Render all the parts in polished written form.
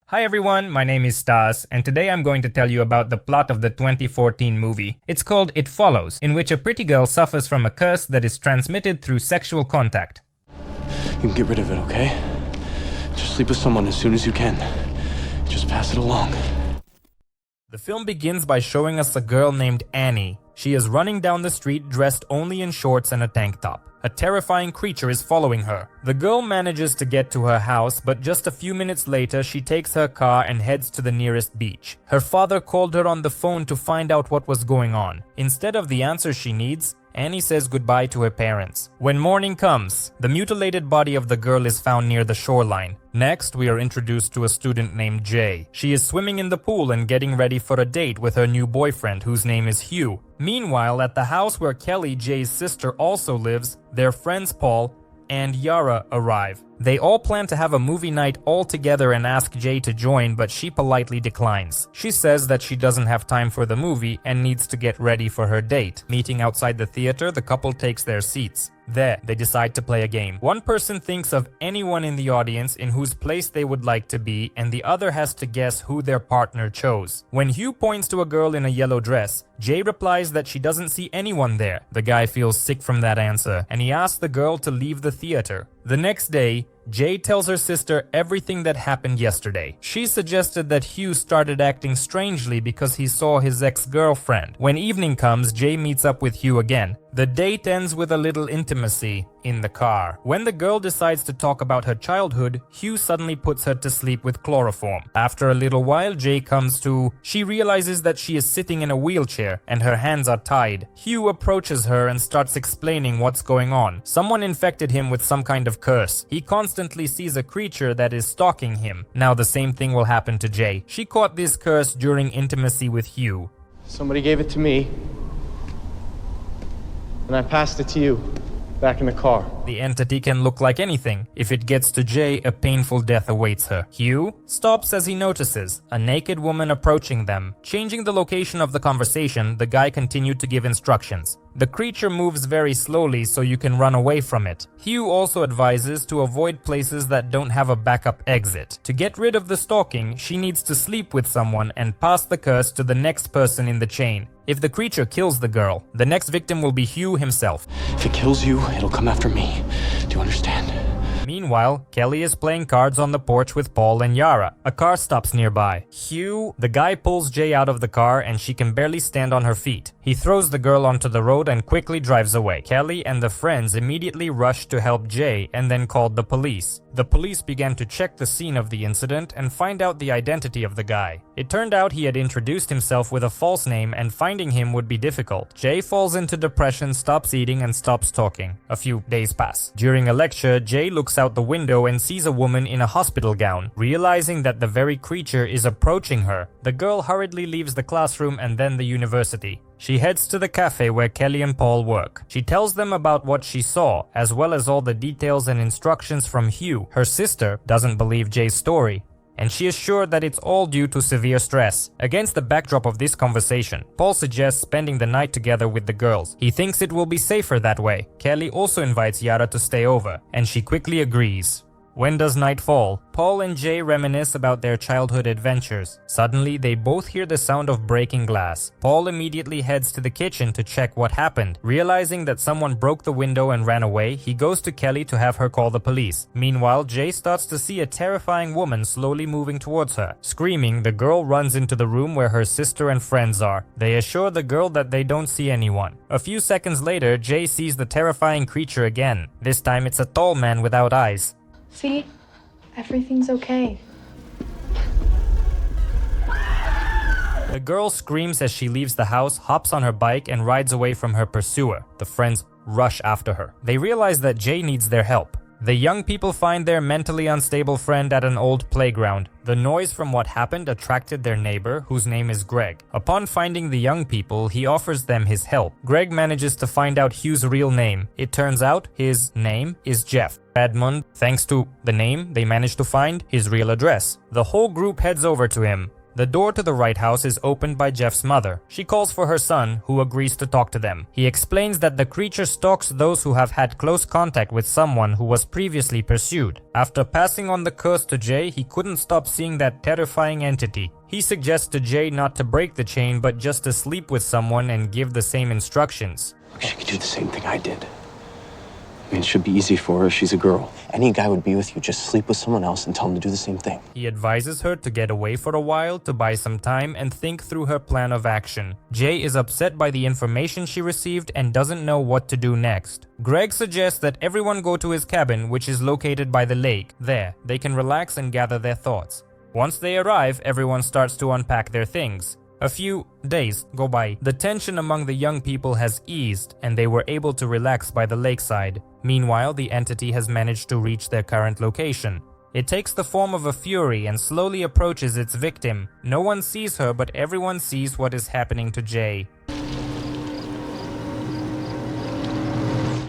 Hi everyone, my name is Stas, and today I'm going to tell you about the plot of the 2014 movie. It's called It Follows, in which a pretty girl suffers from a curse that is transmitted through sexual contact. You can get rid of it, okay? Just sleep with someone as soon as you can. Just pass it along. The film begins by showing us a girl named Annie. She is running down the street dressed only in shorts and a tank top. A terrifying creature is following her. The girl manages to get to her house, but just a few minutes later she takes her car and heads to the nearest beach. Her father called her on the phone to find out what was going on. Instead of the answer she needs, Annie says goodbye to her parents. When morning comes, the mutilated body of the girl is found near the shoreline. Next, we are introduced to a student named Jay. She is swimming in the pool and getting ready for a date with her new boyfriend, whose name is Hugh. Meanwhile, at the house where Kelly, Jay's sister, also lives, their friends Paul and Yara arrive. They all plan to have a movie night all together and ask Jay to join, but she politely declines. She says that she doesn't have time for the movie and needs to get ready for her date. Meeting outside the theater, the couple takes their seats. There, they decide to play a game. One person thinks of anyone in the audience in whose place they would like to be, and the other has to guess who their partner chose. When Hugh points to a girl in a yellow dress, Jay replies that she doesn't see anyone there. The guy feels sick from that answer, and he asks the girl to leave the theater. The next day, Jay tells her sister everything that happened yesterday. She suggested that Hugh started acting strangely because he saw his ex-girlfriend. When evening comes, Jay meets up with Hugh again. The date ends with a little intimacy in the car. When the girl decides to talk about her childhood, Hugh suddenly puts her to sleep with chloroform. After a little while, Jay comes to. She realizes that she is sitting in a wheelchair and her hands are tied. Hugh approaches her and starts explaining what's going on. Someone infected him with some kind of curse. He constantly sees a creature that is stalking him. Now the same thing will happen to Jay. She caught this curse during intimacy with Hugh. Somebody gave it to me, and I passed it to you, back in the car. The entity can look like anything. If it gets to Jay, a painful death awaits her. Hugh stops as he notices a naked woman approaching them. Changing the location of the conversation, the guy continued to give instructions. The creature moves very slowly so you can run away from it. Hugh also advises to avoid places that don't have a backup exit. To get rid of the stalking, she needs to sleep with someone and pass the curse to the next person in the chain. If the creature kills the girl, the next victim will be Hugh himself. If it kills you, it'll come after me. Do you understand? Meanwhile, Kelly is playing cards on the porch with Paul and Yara. A car stops nearby. The guy pulls Jay out of the car and she can barely stand on her feet. He throws the girl onto the road and quickly drives away. Kelly and the friends immediately rushed to help Jay and then called the police. The police began to check the scene of the incident and find out the identity of the guy. It turned out he had introduced himself with a false name and finding him would be difficult. Jay falls into depression, stops eating and stops talking. A few days pass. During a lecture, Jay looks out the window and sees a woman in a hospital gown. Realizing that the very creature is approaching her, the girl hurriedly leaves the classroom and then the university. She heads to the cafe where Kelly and Paul work. She tells them about what she saw, as well as all the details and instructions from Hugh. Her sister doesn't believe Jay's story, and she is sure that it's all due to severe stress. Against the backdrop of this conversation, Paul suggests spending the night together with the girls. He thinks it will be safer that way. Kelly also invites Yara to stay over, and she quickly agrees. When does night fall? Paul and Jay reminisce about their childhood adventures. Suddenly, they both hear the sound of breaking glass. Paul immediately heads to the kitchen to check what happened. Realizing that someone broke the window and ran away, he goes to Kelly to have her call the police. Meanwhile, Jay starts to see a terrifying woman slowly moving towards her. Screaming, the girl runs into the room where her sister and friends are. They assure the girl that they don't see anyone. A few seconds later, Jay sees the terrifying creature again. This time it's a tall man without eyes. See? Everything's okay. The girl screams as she leaves the house, hops on her bike and rides away from her pursuer. The friends rush after her. They realize that Jay needs their help. The young people find their mentally unstable friend at an old playground. The noise from what happened attracted their neighbor, whose name is Greg. Upon finding the young people, he offers them his help. Greg manages to find out Hugh's real name. It turns out his name is Jeff. Edmund, thanks to the name, they manage to find his real address. The whole group heads over to him. The door to the Wright house is opened by Jeff's mother. She calls for her son, who agrees to talk to them. He explains that the creature stalks those who have had close contact with someone who was previously pursued. After passing on the curse to Jay, he couldn't stop seeing that terrifying entity. He suggests to Jay not to break the chain, but just to sleep with someone and give the same instructions. Look, she could do the same thing I did. I mean, it should be easy for her. She's a girl. Any guy would be with you. Just sleep with someone else and tell him to do the same thing. He advises her to get away for a while to buy some time and think through her plan of action. Jay is upset by the information she received and doesn't know what to do next. Greg suggests that everyone go to his cabin, which is located by the lake. There, they can relax and gather their thoughts. Once they arrive, everyone starts to unpack their things. A few days go by. The tension among the young people has eased, and they were able to relax by the lakeside. Meanwhile, the entity has managed to reach their current location. It takes the form of a fury and slowly approaches its victim. No one sees her, but everyone sees what is happening to Jay.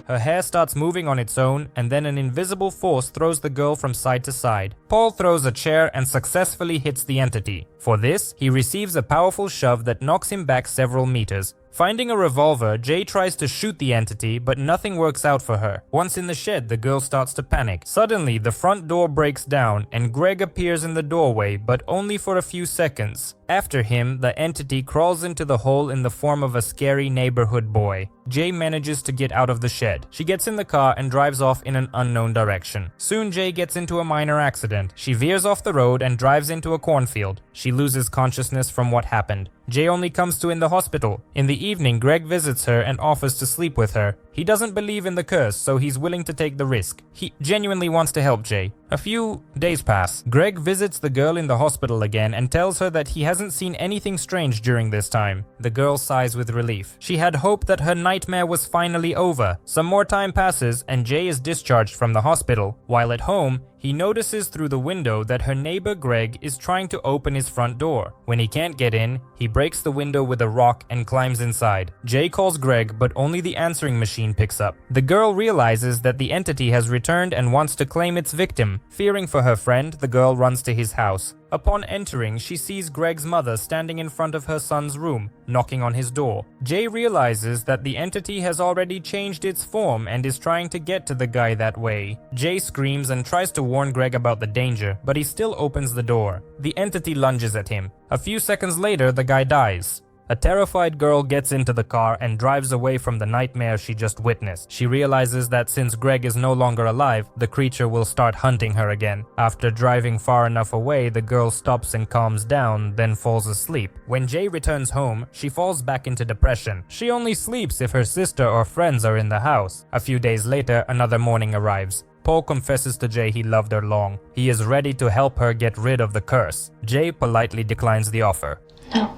Her hair starts moving on its own, and then an invisible force throws the girl from side to side. Paul throws a chair and successfully hits the entity. For this, he receives a powerful shove that knocks him back several meters. Finding a revolver, Jay tries to shoot the entity, but nothing works out for her. Once in the shed, the girl starts to panic. Suddenly, the front door breaks down, and Greg appears in the doorway, but only for a few seconds. After him, the entity crawls into the hole in the form of a scary neighborhood boy. Jay manages to get out of the shed. She gets in the car and drives off in an unknown direction. Soon, Jay gets into a minor accident. She veers off the road and drives into a cornfield. She loses consciousness from what happened. Jay only comes to in the hospital. In the evening, Greg visits her and offers to sleep with her. He doesn't believe in the curse, so he's willing to take the risk. He genuinely wants to help Jay. A few days pass. Greg visits the girl in the hospital again and tells her that he hasn't seen anything strange during this time. The girl sighs with relief. She had hoped that her nightmare was finally over. Some more time passes and Jay is discharged from the hospital. While at home, he notices through the window that her neighbor Greg is trying to open his front door. When he can't get in, he breaks the window with a rock and climbs inside. Jay calls Greg, but only the answering machine picks up. The girl realizes that the entity has returned and wants to claim its victim. Fearing for her friend, the girl runs to his house. Upon entering, she sees Greg's mother standing in front of her son's room, knocking on his door. Jay realizes that the entity has already changed its form and is trying to get to the guy that way. Jay screams and tries to warn Greg about the danger, but he still opens the door. The entity lunges at him. A few seconds later, the guy dies. A terrified girl gets into the car and drives away from the nightmare she just witnessed. She realizes that since Greg is no longer alive, the creature will start hunting her again. After driving far enough away, the girl stops and calms down, then falls asleep. When Jay returns home, she falls back into depression. She only sleeps if her sister or friends are in the house. A few days later, another morning arrives. Paul confesses to Jay he loved her long. He is ready to help her get rid of the curse. Jay politely declines the offer. No,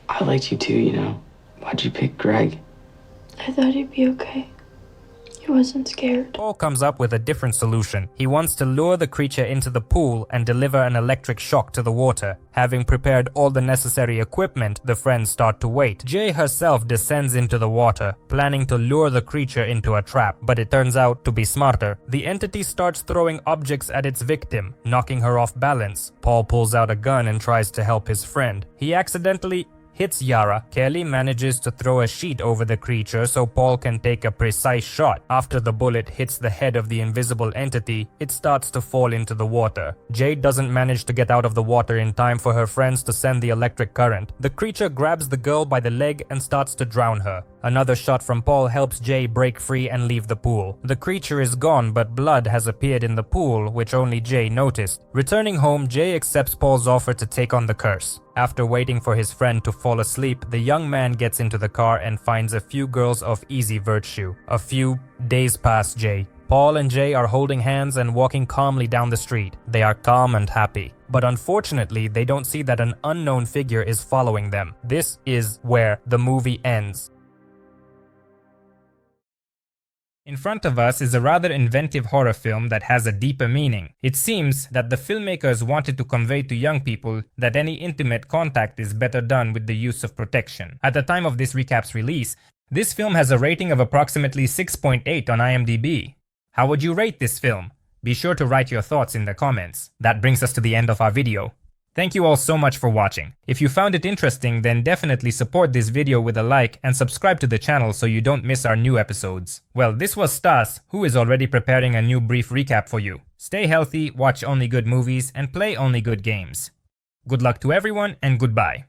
I liked you too, you know. Why'd you pick Greg? I thought he'd be okay. He wasn't scared. Paul comes up with a different solution. He wants to lure the creature into the pool and deliver an electric shock to the water. Having prepared all the necessary equipment, the friends start to wait. Jay herself descends into the water, planning to lure the creature into a trap, but it turns out to be smarter. The entity starts throwing objects at its victim, knocking her off balance. Paul pulls out a gun and tries to help his friend. He accidentally hits Yara. Kelly manages to throw a sheet over the creature so Paul can take a precise shot. After the bullet hits the head of the invisible entity, it starts to fall into the water. Jade doesn't manage to get out of the water in time for her friends to send the electric current. The creature grabs the girl by the leg and starts to drown her. Another shot from Paul helps Jay break free and leave the pool. The creature is gone, but blood has appeared in the pool, which only Jay noticed. Returning home, Jay accepts Paul's offer to take on the curse. After waiting for his friend to fall asleep, the young man gets into the car and finds a few girls of easy virtue. A few days pass Jay. Paul and Jay are holding hands and walking calmly down the street. They are calm and happy. But unfortunately, they don't see that an unknown figure is following them. This is where the movie ends. In front of us is a rather inventive horror film that has a deeper meaning. It seems that the filmmakers wanted to convey to young people that any intimate contact is better done with the use of protection. At the time of this recap's release, this film has a rating of approximately 6.8 on IMDB. How would you rate this film? Be sure to write your thoughts in the comments. That brings us to the end of our video. Thank you all so much for watching. If you found it interesting, then definitely support this video with a like and subscribe to the channel so you don't miss our new episodes. Well, this was Stas, who is already preparing a new brief recap for you. Stay healthy, watch only good movies, and play only good games. Good luck to everyone, and goodbye.